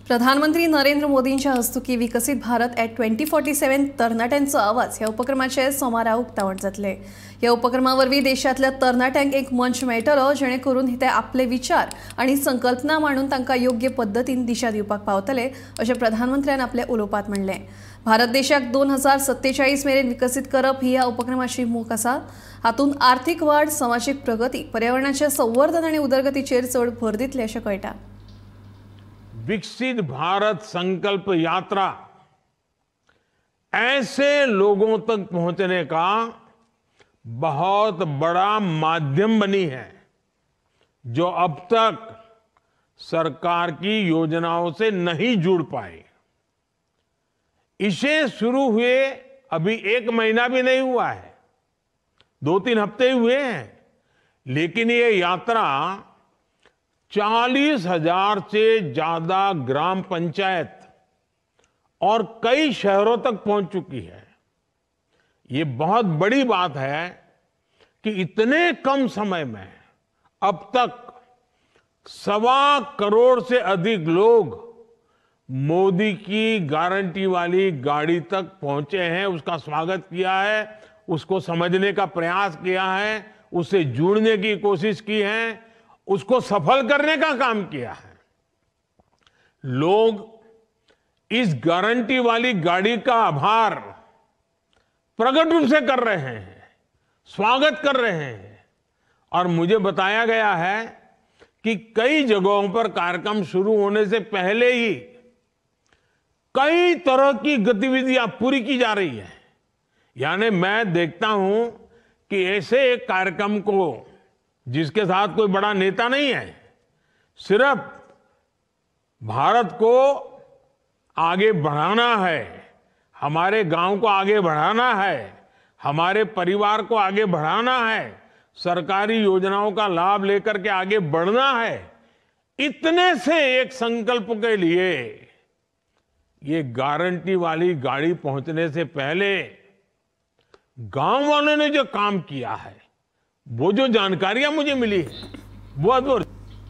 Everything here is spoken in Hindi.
प्रधानमंत्री नरेंद्र मोदींच्या हस्तुकी विकसित भारत ॲट 2047 तरणाट्यांचो आवाज ह्या उपक्रमाचे सोमारा उक्तावण जातले। ह्या उपक्रमावरवी देशातल्या तरणाट्यांक एक मंच मेळटलो जेणे करून ते आपले विचार आणि संकल्पना मांडून तांकां योग्य पद्धतीन दिशा दिवपाक पावतले अशें प्रधानमंत्र्यान आपल्या उलोवपांत म्हणले। भारत देशाक 2047 मेरेन विकसित करप ही ह्या उपक्रमाची मोख आसा। हातूंत आर्थीक वाढ, समाजीक प्रगती, पर्यावरणाचे संवर्धन आणि उदरगतीचेर चड भर दितले अशें कळटा। विकसित भारत संकल्प यात्रा ऐसे लोगों तक पहुंचने का बहुत बड़ा माध्यम बनी है जो अब तक सरकार की योजनाओं से नहीं जुड़ पाए। इसे शुरू हुए अभी 1 महीना भी नहीं हुआ है, 2-3 हफ्ते ही हुए हैं, लेकिन ये यात्रा 40,000 से ज्यादा ग्राम पंचायत और कई शहरों तक पहुंच चुकी है। ये बहुत बड़ी बात है कि इतने कम समय में अब तक 1.25 करोड़ से अधिक लोग मोदी की गारंटी वाली गाड़ी तक पहुंचे हैं, उसका स्वागत किया है, उसको समझने का प्रयास किया है, उससे जुड़ने की कोशिश की है, उसको सफल करने का काम किया है। लोग इस गारंटी वाली गाड़ी का आभार प्रकट रूप से कर रहे हैं, स्वागत कर रहे हैं। और मुझे बताया गया है कि कई जगहों पर कार्यक्रम शुरू होने से पहले ही कई तरह की गतिविधियां पूरी की जा रही है। यानी मैं देखता हूं कि ऐसे एक कार्यक्रम को जिसके साथ कोई बड़ा नेता नहीं है, सिर्फ भारत को आगे बढ़ाना है, हमारे गांव को आगे बढ़ाना है, हमारे परिवार को आगे बढ़ाना है, सरकारी योजनाओं का लाभ लेकर के आगे बढ़ना है, इतने से एक संकल्प के लिए ये गारंटी वाली गाड़ी पहुंचने से पहले गांव वालों ने जो काम किया है, वो जो जानकारियां मुझे मिली है वो अद्भुत।